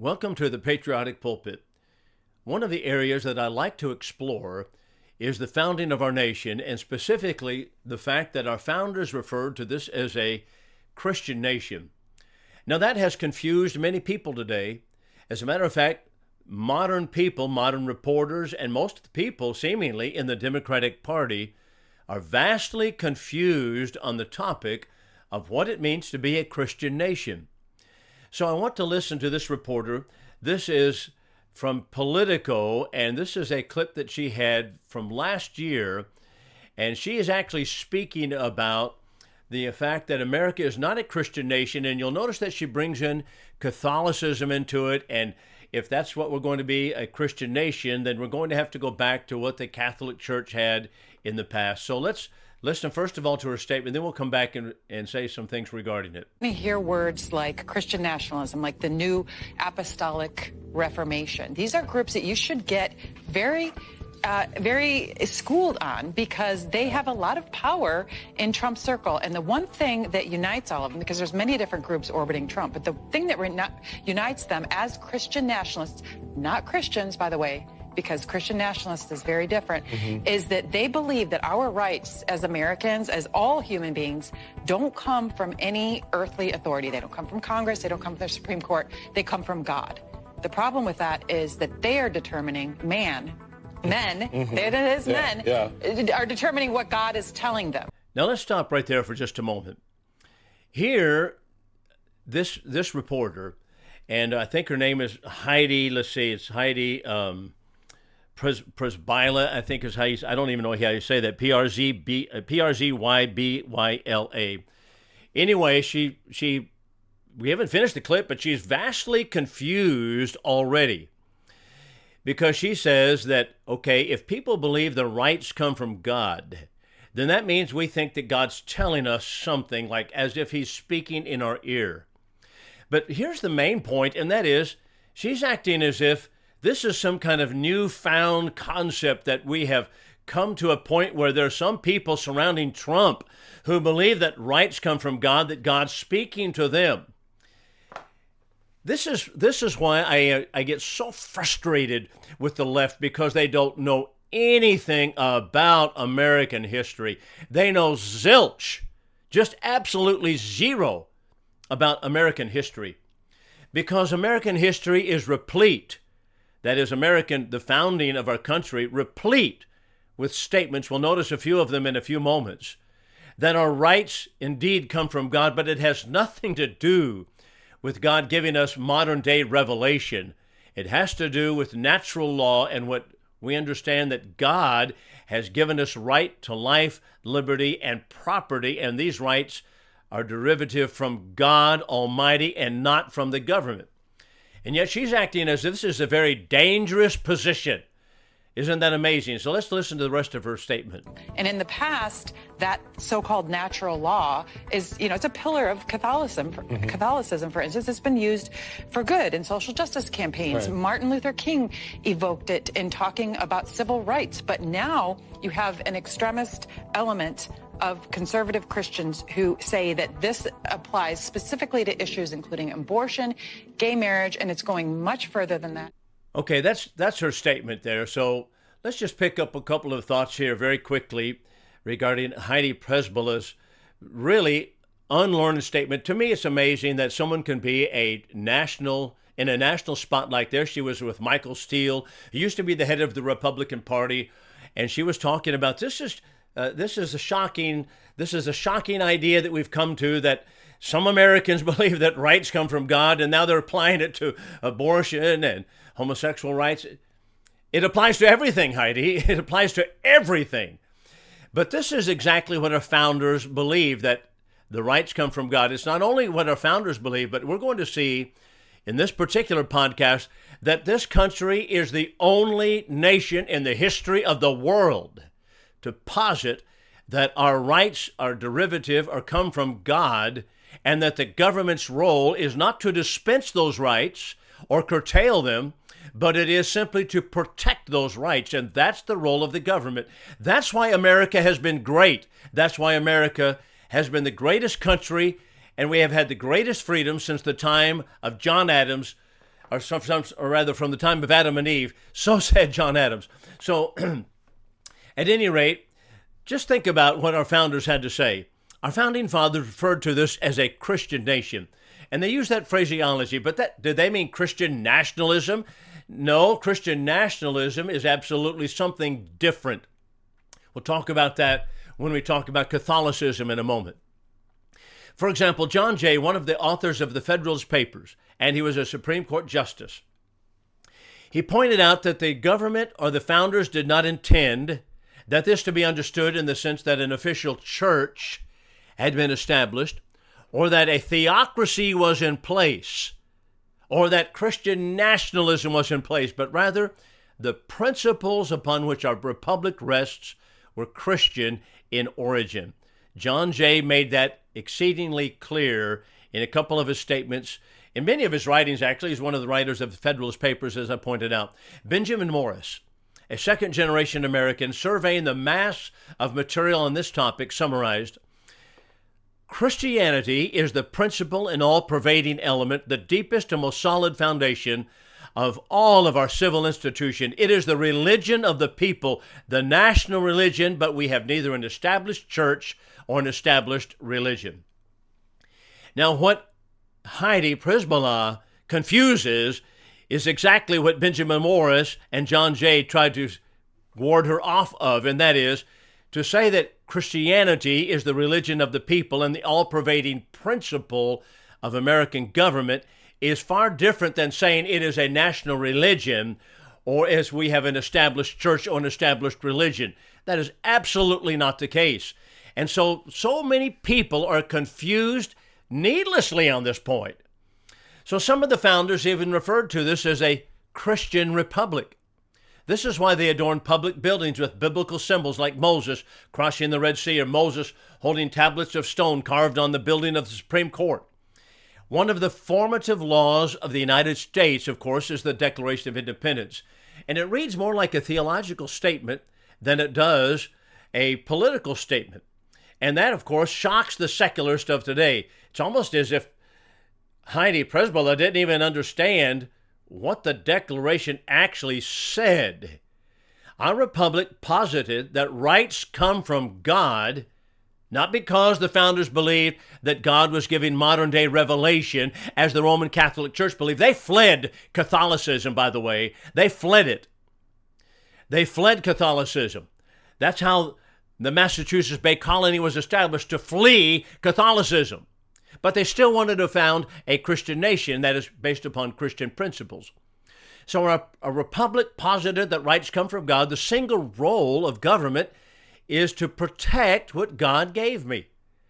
Welcome to the Patriotic Pulpit. One of the areas that I like to explore is the founding of our nation, and specifically the fact that our founders referred to this as a Christian nation. Now, that has confused many people today. As a matter of fact, modern people, modern reporters, and most of the people seemingly in the Democratic Party are vastly confused on the topic of what it means to be a Christian nation. So I want to listen to this reporter. This is from Politico, and this is a clip that she had from last year, and she is actually speaking about the fact that America is not a Christian nation, and you'll notice that she brings in Catholicism into it, and if that's what we're going to be, a Christian nation, then we're going to have to go back to what the Catholic Church had in the past. So let's listen first of all to her statement, then we'll come back and say some things regarding it. We hear words like Christian nationalism, like the New Apostolic Reformation. These are groups that you should get very schooled on, because they have a lot of power in Trump's circle. And the one thing that unites all of them, because there's many different groups orbiting Trump, but the thing that unites them as Christian nationalists, not Christians, by the way, because Christian nationalists is very different, is that they believe that our rights as Americans, as all human beings, don't come from any earthly authority. They don't come from Congress. They don't come from the Supreme Court. They come from God. The problem with that is that they are determining men, are determining what God is telling them. Now let's stop right there for just a moment. Here, this reporter, and I think her name is Heidi, let's see, it's Heidi Przybila, I think is how I don't even know how you say that, Przybila. Anyway, we haven't finished the clip, but she's vastly confused already, because she says that, okay, if people believe the rights come from God, then that means we think that God's telling us something, like as if he's speaking in our ear. But here's the main point, and that is she's acting as if this is some kind of newfound concept that we have come to a point where there are some people surrounding Trump who believe that rights come from God, that God's speaking to them. This is why I get so frustrated with the left, because they don't know anything about American history. They know zilch, just absolutely zero about American history, because American history is replete. That is, the founding of our country, replete with statements, we'll notice a few of them in a few moments, that our rights indeed come from God, but it has nothing to do with God giving us modern day revelation. It has to do with natural law, and what we understand that God has given us right to life, liberty, and property, and these rights are derivative from God Almighty and not from the government. And yet she's acting as if this is a very dangerous position. Isn't that amazing? So let's listen to the rest of her statement. And in the past, that so-called natural law is, it's a pillar of Catholicism. Catholicism, for instance, has been used for good in social justice campaigns. Right. Martin Luther King evoked it in talking about civil rights. But now you have an extremist element of conservative Christians who say that this applies specifically to issues including abortion, gay marriage, and it's going much further than that. Okay, that's her statement there. So let's just pick up a couple of thoughts here very quickly regarding Heidi Przybyl's really unlearned statement. To me, it's amazing that someone can be in a national spotlight. There she was with Michael Steele, who used to be the head of the Republican Party, and she was talking about this is a shocking idea that we've come to, that some Americans believe that rights come from God, and now they're applying it to abortion and homosexual rights. It applies to everything, Heidi. It applies to everything. But this is exactly what our founders believe, that the rights come from God. It's not only what our founders believe, but we're going to see in this particular podcast that this country is the only nation in the history of the world to posit that our rights are derivative or come from God, and that the government's role is not to dispense those rights or curtail them, but it is simply to protect those rights, and that's the role of the government. That's why America has been great. That's why America has been the greatest country, and we have had the greatest freedom since the time of John Adams or rather from the time of Adam and Eve, so said John Adams. So at any rate, just think about what our founders had to say. Our founding fathers referred to this as a Christian nation. And they use that phraseology, but did they mean Christian nationalism? No, Christian nationalism is absolutely something different. We'll talk about that when we talk about Catholicism in a moment. For example, John Jay, one of the authors of the Federalist Papers, and he was a Supreme Court justice, he pointed out that the government or the founders did not intend that this to be understood in the sense that an official church had been established, or that a theocracy was in place, or that Christian nationalism was in place, but rather the principles upon which our republic rests were Christian in origin. John Jay made that exceedingly clear in a couple of his statements. In many of his writings, actually, he's one of the writers of the Federalist Papers, as I pointed out. Benjamin Morris, a second-generation American, surveying the mass of material on this topic, summarized, Christianity is the principal and all-pervading element, the deepest and most solid foundation of all of our civil institution. It is the religion of the people, the national religion, but we have neither an established church or an established religion. Now, what Heidi Prisbilla confuses is exactly what Benjamin Morris and John Jay tried to ward her off of, and that is to say that Christianity is the religion of the people and the all-pervading principle of American government is far different than saying it is a national religion or as we have an established church or an established religion. That is absolutely not the case. And so many people are confused needlessly on this point. So some of the founders even referred to this as a Christian republic. This is why they adorned public buildings with biblical symbols like Moses crossing the Red Sea or Moses holding tablets of stone carved on the building of the Supreme Court. One of the formative laws of the United States, of course, is the Declaration of Independence. And it reads more like a theological statement than it does a political statement. And that, of course, shocks the secularist of today. It's almost as if Heidi Prisbilla didn't even understand what the Declaration actually said. Our republic posited that rights come from God, not because the founders believed that God was giving modern-day revelation, as the Roman Catholic Church believed. They fled Catholicism, by the way. They fled it. They fled Catholicism. That's how the Massachusetts Bay Colony was established, to flee Catholicism. But they still wanted to found a Christian nation that is based upon Christian principles. So a republic posited that rights come from God. The single role of government is to protect what God gave me,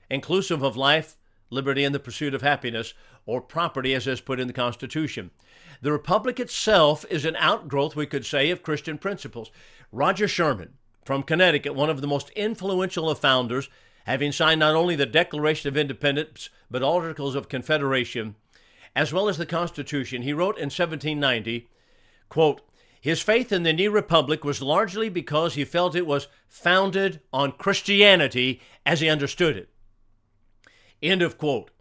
inclusive of life, liberty, and the pursuit of happiness, or property as is put in the Constitution. The republic itself is an outgrowth, we could say, of Christian principles. Roger Sherman from Connecticut, one of the most influential of founders, having signed not only the Declaration of Independence, but Articles of Confederation, as well as the Constitution, he wrote in 1790, quote, his faith in the new republic was largely because he felt it was founded on Christianity as he understood it. End of quote.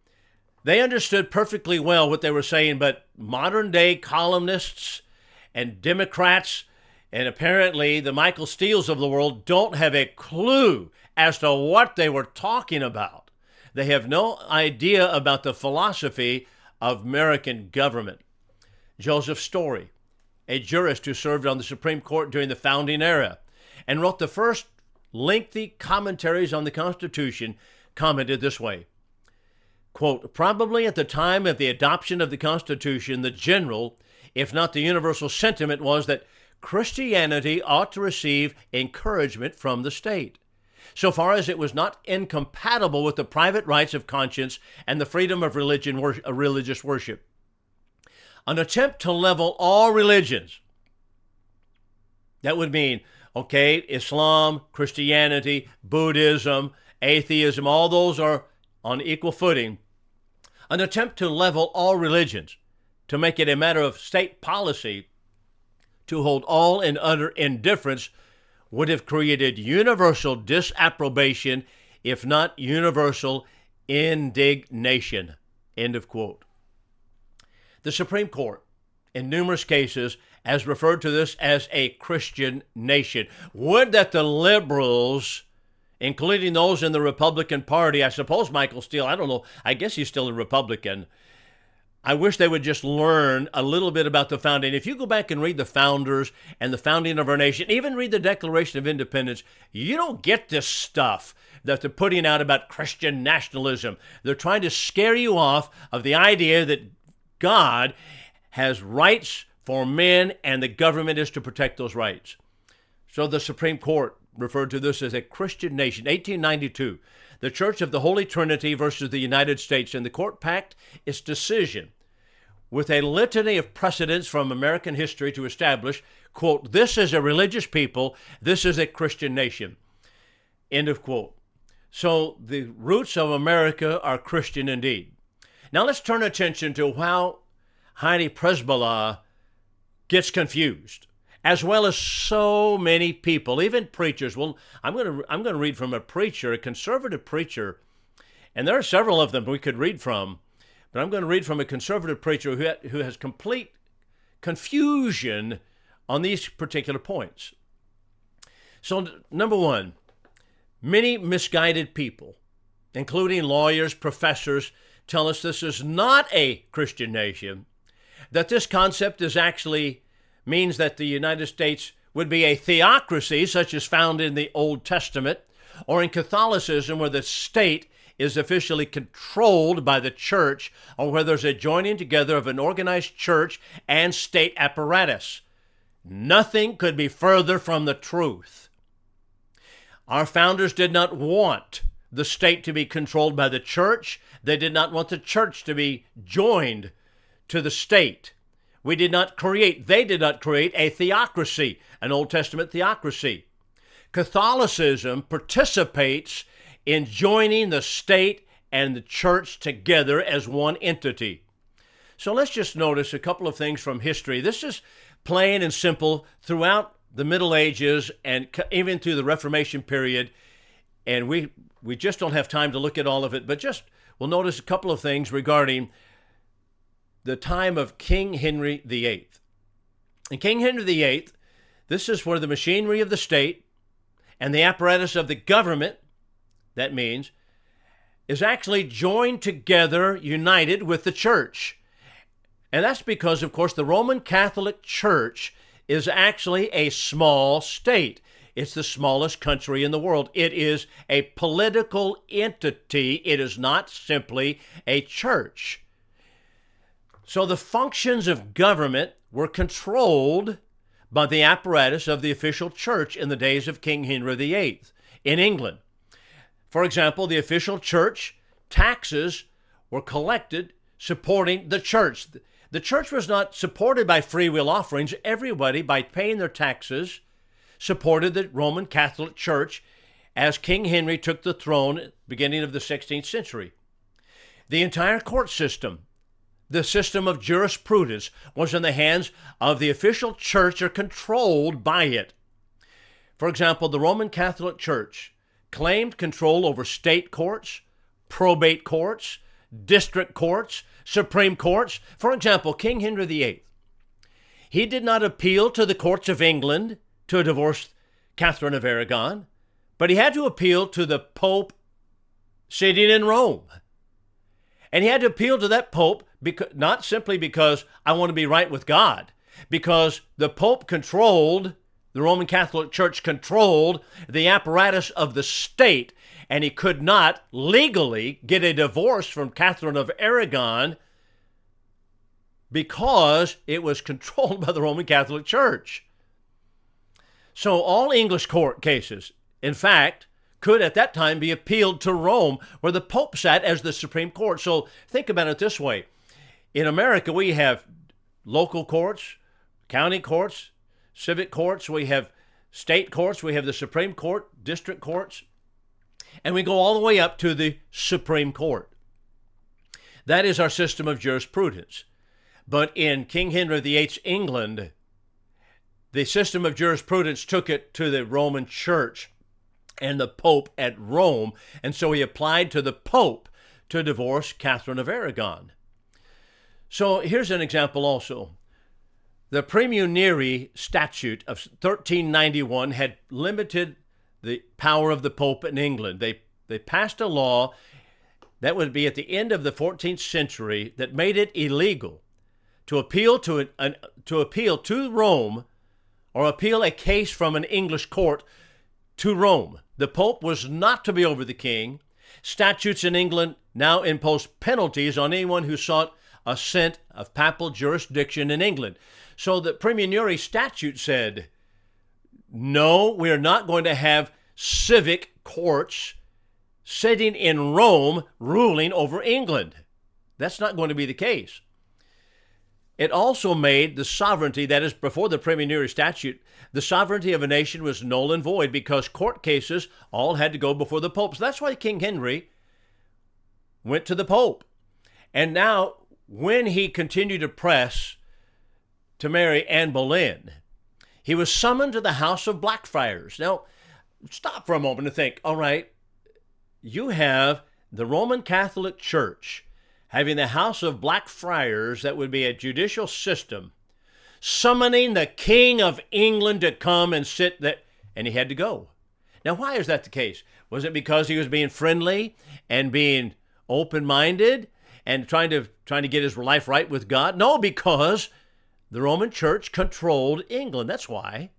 They understood perfectly well what they were saying, but modern-day columnists and Democrats and apparently the Michael Steeles of the world don't have a clue as to what they were talking about. They have no idea about the philosophy of American government. Joseph Story, a jurist who served on the Supreme Court during the founding era and wrote the first lengthy commentaries on the Constitution, commented this way, quote, probably at the time of the adoption of the Constitution, the general, if not the universal sentiment was that Christianity ought to receive encouragement from the state, so far as it was not incompatible with the private rights of conscience and the freedom of religious worship. An attempt to level all religions, that would mean, okay, Islam, Christianity, Buddhism, atheism, all those are on equal footing. An attempt to level all religions, to make it a matter of state policy, to hold all in utter indifference, would have created universal disapprobation, if not universal indignation. End of quote. The Supreme Court, in numerous cases has referred to this as a Christian nation. Would that the liberals, including those in the Republican Party, I suppose Michael Steele, I don't know, I guess he's still a Republican, I wish they would just learn a little bit about the founding. If you go back and read the founders and the founding of our nation, even read the Declaration of Independence, you don't get this stuff that they're putting out about Christian nationalism. They're trying to scare you off of the idea that God has rights for men and the government is to protect those rights. So the Supreme Court referred to this as a Christian nation. 1892, the Church of the Holy Trinity versus the United States, and the court packed its decision with a litany of precedents from American history to establish, quote, this is a religious people, this is a Christian nation, end of quote. So the roots of America are Christian indeed. Now let's turn attention to how Heidi Presbala gets confused, as well as so many people, even preachers. Well, I'm going to read from a preacher, a conservative preacher, and there are several of them we could read from, but I'm going to read from a conservative preacher who has complete confusion on these particular points. So, number one, many misguided people, including lawyers, professors, tell us this is not a Christian nation, that this concept is actually means that the United States would be a theocracy, such as found in the Old Testament, or in Catholicism, where the state is officially controlled by the church, or where there's a joining together of an organized church and state apparatus. Nothing could be further from the truth. Our founders did not want the state to be controlled by the church. They did not want the church to be joined to the state. They did not create a theocracy, an Old Testament theocracy. Catholicism participates in joining the state and the church together as one entity. So let's just notice a couple of things from history. This is plain and simple throughout the Middle Ages and even through the Reformation period. And we just don't have time to look at all of it, but just we'll notice a couple of things regarding the time of King Henry VIII. And King Henry VIII, this is where the machinery of the state and the apparatus of the government, that means, is actually joined together, united with the church. And that's because, of course, the Roman Catholic Church is actually a small state. It's the smallest country in the world. It is a political entity. It is not simply a church. So the functions of government were controlled by the apparatus of the official church in the days of King Henry VIII in England. For example, the official church taxes were collected supporting the church. The church was not supported by free will offerings. Everybody, by paying their taxes, supported the Roman Catholic Church as King Henry took the throne at the beginning of the 16th century. The entire court system, the system of jurisprudence, was in the hands of the official church or controlled by it. For example, the Roman Catholic Church claimed control over state courts, probate courts, district courts, supreme courts. For example, King Henry VIII, he did not appeal to the courts of England to divorce Catherine of Aragon, but he had to appeal to the Pope sitting in Rome. And he had to appeal to that Pope, not simply because I want to be right with God, because the Pope controlled, the Roman Catholic Church controlled the apparatus of the state, and he could not legally get a divorce from Catherine of Aragon because it was controlled by the Roman Catholic Church. So all English court cases, in fact, could at that time be appealed to Rome, where the Pope sat as the Supreme Court. So think about it this way. In America, we have local courts, county courts, civic courts, we have state courts, we have the Supreme Court, district courts, and we go all the way up to the Supreme Court. That is our system of jurisprudence. But in King Henry VIII's England, the system of jurisprudence took it to the Roman Church and the Pope at Rome, and so he applied to the Pope to divorce Catherine of Aragon. So here's an example also. The Praemunire Statute of 1391 had limited the power of the Pope in England. They passed a law that would be at the end of the 14th century that made it illegal to appeal to Rome or appeal a case from an English court to Rome. The Pope was not to be over the king. Statutes in England now impose penalties on anyone who sought assent of papal jurisdiction in England. So the Praemunire statute said, no, we are not going to have civic courts sitting in Rome ruling over England. That's not going to be the case. It also made the sovereignty, that is, before the Praemunire statute, the sovereignty of a nation was null and void because court cases all had to go before the Pope. So that's why King Henry went to the Pope. And now, when he continued to press to marry Anne Boleyn, he was summoned to the House of Blackfriars. Now, stop for a moment and think, all right, you have the Roman Catholic Church having the House of Blackfriars, that would be a judicial system, summoning the King of England to come and sit there, and he had to go. Now, why is that the case? Was it because he was being friendly and being open-minded and trying to get his life right with God? No, because the Roman Church controlled England. That's why.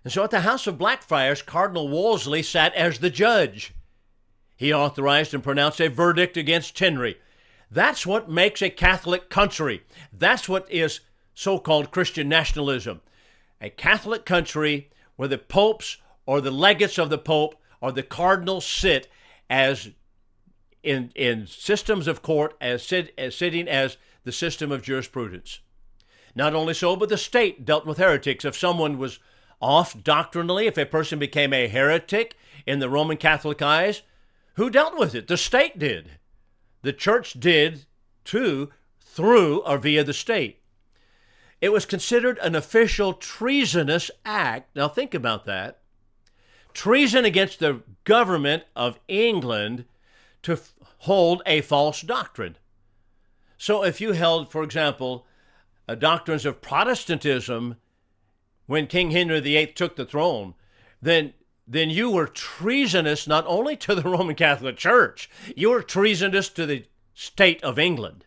And so at the House of Blackfriars, Cardinal Wolsey sat as the judge. He authorized and pronounced a verdict against Henry. That's what makes a Catholic country. That's what is so-called Christian nationalism. A Catholic country where the popes or the legates of the Pope or the cardinals sit as in systems of court as sitting as the system of jurisprudence. Not only so, but the state dealt with heretics. If someone was off doctrinally, if a person became a heretic in the Roman Catholic eyes, who dealt with it? The state did. The church did too, through or via the state. It was considered an official treasonous act. Now think about that. Treason against the government of England to hold a false doctrine. So if you held, for example, doctrines of Protestantism when King Henry VIII took the throne, then you were treasonous not only to the Roman Catholic Church, you were treasonous to the state of England.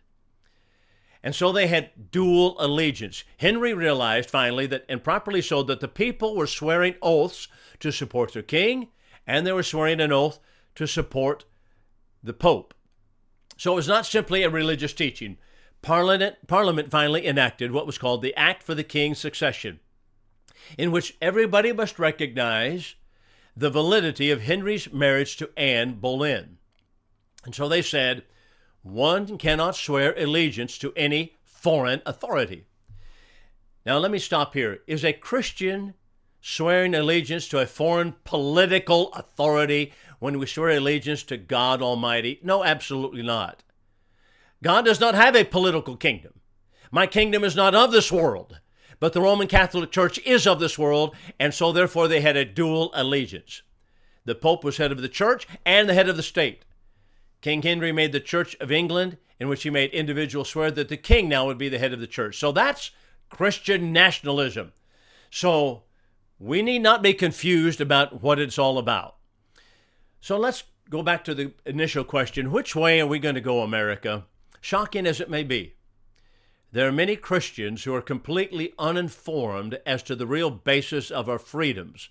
And so they had dual allegiance. Henry realized finally that, and properly so, that the people were swearing oaths to support their king, and they were swearing an oath to support the Pope. So it was not simply a religious teaching. Parliament finally enacted what was called the Act for the King's Succession, in which everybody must recognize the validity of Henry's marriage to Anne Boleyn. And so they said, one cannot swear allegiance to any foreign authority. Now let me stop here. Is a Christian swearing allegiance to a foreign political authority when we swear allegiance to God Almighty? No, absolutely not. God does not have a political kingdom. My kingdom is not of this world. But the Roman Catholic Church is of this world, and so therefore they had a dual allegiance. The Pope was head of the church and the head of the state. King Henry made the Church of England, in which he made individuals swear that the king now would be the head of the church. So that's Christian nationalism. So we need not be confused about what it's all about. So let's go back to the initial question. Which way are we going to go, America? Shocking as it may be, there are many Christians who are completely uninformed as to the real basis of our freedoms.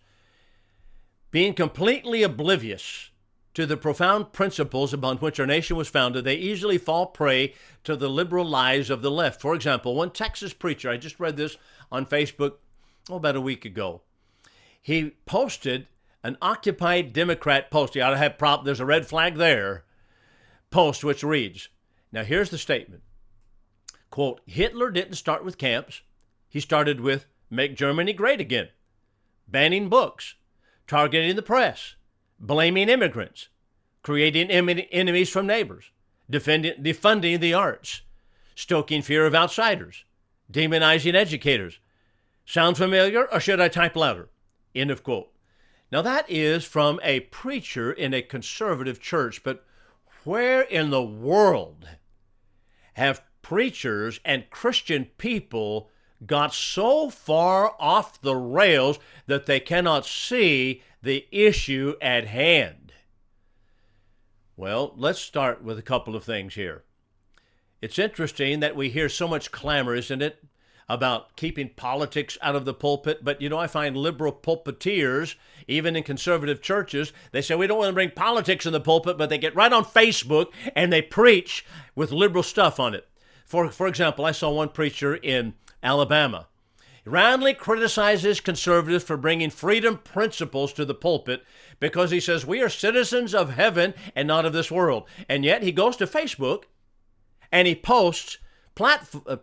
Being completely oblivious to the profound principles upon which our nation was founded, they easily fall prey to the liberal lies of the left. For example, one Texas preacher, I just read this on Facebook about a week ago. He posted an Occupy Democrat post. He ought to have there's a red flag there. Post which reads, now here's the statement. Quote, Hitler didn't start with camps. He started with make Germany great again, banning books, targeting the press, blaming immigrants, creating enemies from neighbors, defunding the arts, stoking fear of outsiders, demonizing educators. Sound familiar, or should I type louder? End of quote. Now that is from a preacher in a conservative church, but where in the world have preachers and Christian people got so far off the rails that they cannot see the issue at hand? Well, let's start with a couple of things here. It's interesting that we hear so much clamor, isn't it, about keeping politics out of the pulpit. But, I find liberal pulpiteers, even in conservative churches, they say we don't want to bring politics in the pulpit, but they get right on Facebook and they preach with liberal stuff on it. For example, I saw one preacher in Alabama. He roundly criticizes conservatives for bringing freedom principles to the pulpit because he says we are citizens of heaven and not of this world. And yet he goes to Facebook and he posts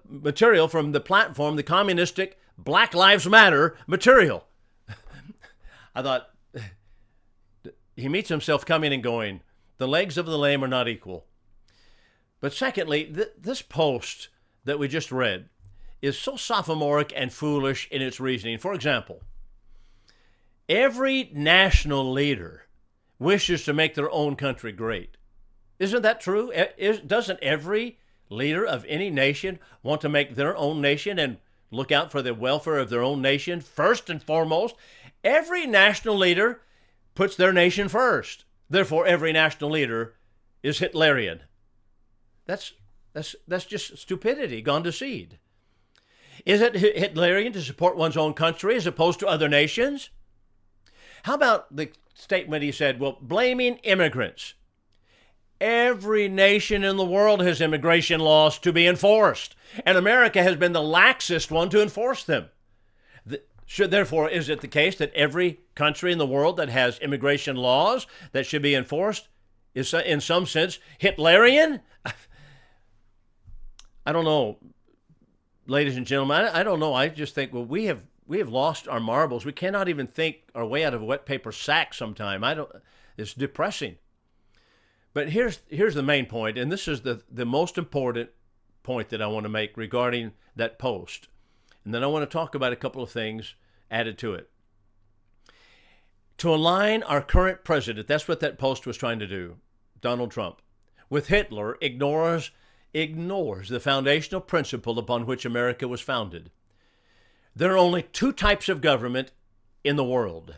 material from the platform, the communistic Black Lives Matter material. I thought, he meets himself coming and going, the legs of the lame are not equal. But secondly, this post that we just read is so sophomoric and foolish in its reasoning. For example, every national leader wishes to make their own country great. Isn't that true? Doesn't every leader of any nation want to make their own nation and look out for the welfare of their own nation first and foremost? Every national leader puts their nation first. Therefore, every national leader is Hitlerian. That's just stupidity gone to seed. Is it Hitlerian to support one's own country as opposed to other nations? How about the statement he said, well, blaming immigrants? Every nation in the world has immigration laws to be enforced, and America has been the laxest one to enforce them. Therefore, is it the case that every country in the world that has immigration laws that should be enforced is, in some sense, Hitlerian? I don't know, ladies and gentlemen. I don't know. I just think, well, we have lost our marbles. We cannot even think our way out of a wet paper sack sometime. It's depressing. But here's the main point, and this is the most important point that I want to make regarding that post. And then I want to talk about a couple of things added to it. To align our current president, that's what that post was trying to do, Donald Trump, with Hitler, ignores the foundational principle upon which America was founded. There are only two types of government in the world.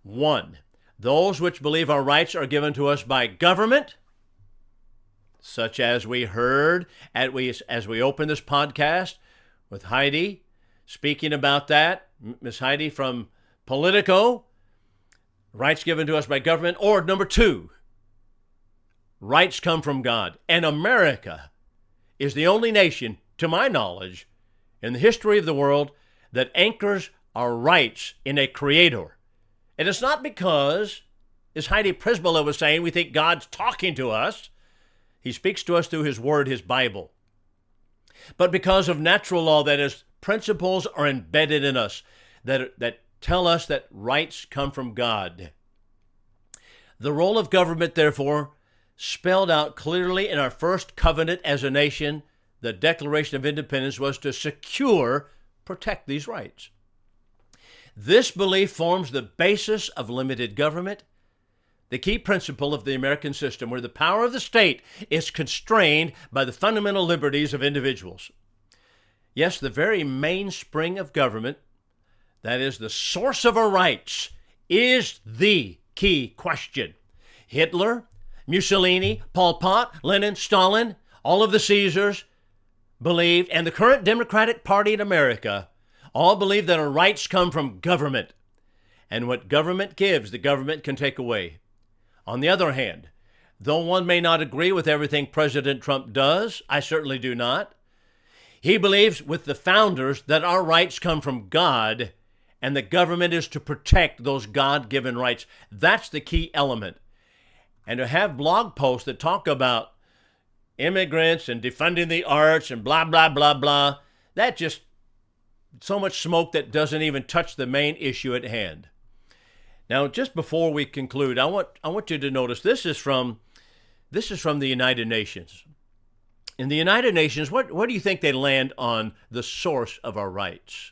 One, those which believe our rights are given to us by government, such as we heard as we opened this podcast with Heidi speaking about that, Miss Heidi from Politico, rights given to us by government. Or number two, rights come from God. And America is the only nation, to my knowledge, in the history of the world that anchors our rights in a creator. And it's not because, as Heidi Prisbilla was saying, we think God's talking to us. He speaks to us through his word, his Bible. But because of natural law, that is, principles are embedded in us that tell us that rights come from God. The role of government, therefore, spelled out clearly in our first covenant as a nation, the Declaration of Independence, was to protect these rights. This belief forms the basis of limited government, the key principle of the American system, where the power of the state is constrained by the fundamental liberties of individuals. Yes, the very mainspring of government, that is the source of our rights, is the key question. Hitler, Mussolini, Pol Pot, Lenin, Stalin, all of the Caesars believed, and the current Democratic Party in America, all believe that our rights come from government. And what government gives, the government can take away. On the other hand, though one may not agree with everything President Trump does, I certainly do not, he believes with the founders that our rights come from God, and the government is to protect those God-given rights. That's the key element. And to have blog posts that talk about immigrants and defunding the arts and blah, blah, blah, blah, that just so much smoke that doesn't even touch the main issue at hand. Now, just before we conclude, I want you to notice this is from the United Nations. In the United Nations, what do you think they land on the source of our rights?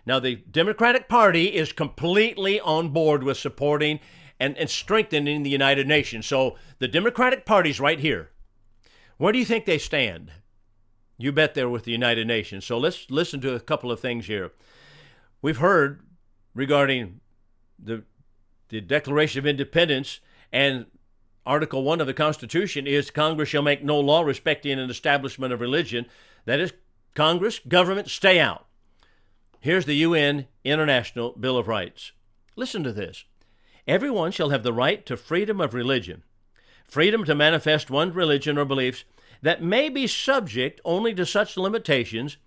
Now, the Democratic Party is completely on board with supporting and strengthening the United Nations. So the Democratic Party's right here. Where do you think they stand? You bet they're with the United Nations. So let's listen to a couple of things here. We've heard regarding the Declaration of Independence, and Article 1 of the Constitution is Congress shall make no law respecting an establishment of religion. That is, Congress, government, stay out. Here's the UN International Bill of Rights. Listen to this. Everyone shall have the right to freedom of religion, freedom to manifest one's religion or beliefs that may be subject only to such limitations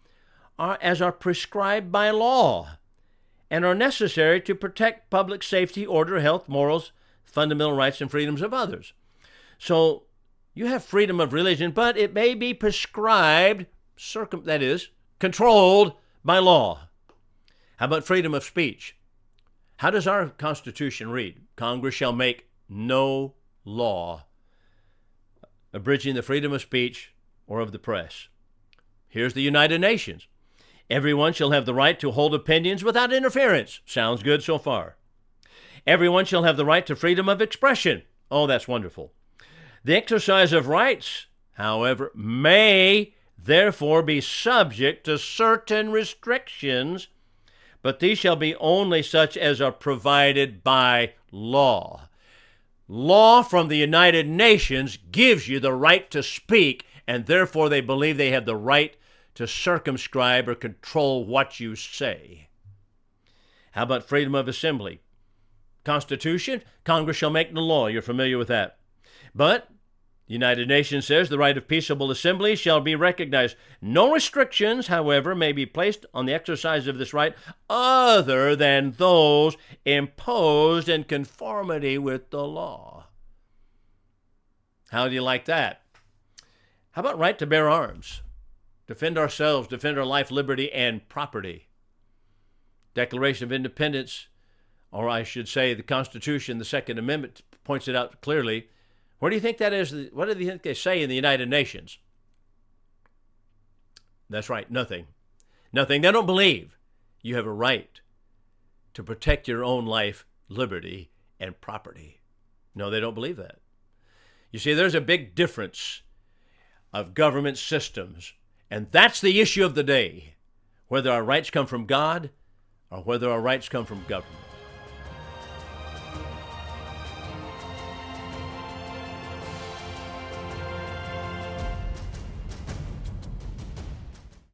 as are prescribed by law and are necessary to protect public safety, order, health, morals, fundamental rights, and freedoms of others. So you have freedom of religion, but it may be prescribed, that is, controlled by law. How about freedom of speech? How does our Constitution read? Congress shall make no law abridging the freedom of speech or of the press. Here's the United Nations. Everyone shall have the right to hold opinions without interference. Sounds good so far. Everyone shall have the right to freedom of expression. Oh, that's wonderful. The exercise of rights, however, may therefore be subject to certain restrictions, but these shall be only such as are provided by law. Law from the United Nations gives you the right to speak, and therefore they believe they have the right to circumscribe or control what you say. How about freedom of assembly? Constitution, Congress shall make no law. You're familiar with that. But the United Nations says the right of peaceable assembly shall be recognized. No restrictions, however, may be placed on the exercise of this right other than those imposed in conformity with the law. How do you like that? How about right to bear arms? Defend ourselves, defend our life, liberty, and property. Declaration of Independence, or I should say the Constitution, the Second Amendment points it out clearly. Where do you think that is? What do you think they say in the United Nations? That's right, nothing. Nothing. They don't believe you have a right to protect your own life, liberty, and property. No, they don't believe that. You see, there's a big difference of government systems, and that's the issue of the day, whether our rights come from God or whether our rights come from government.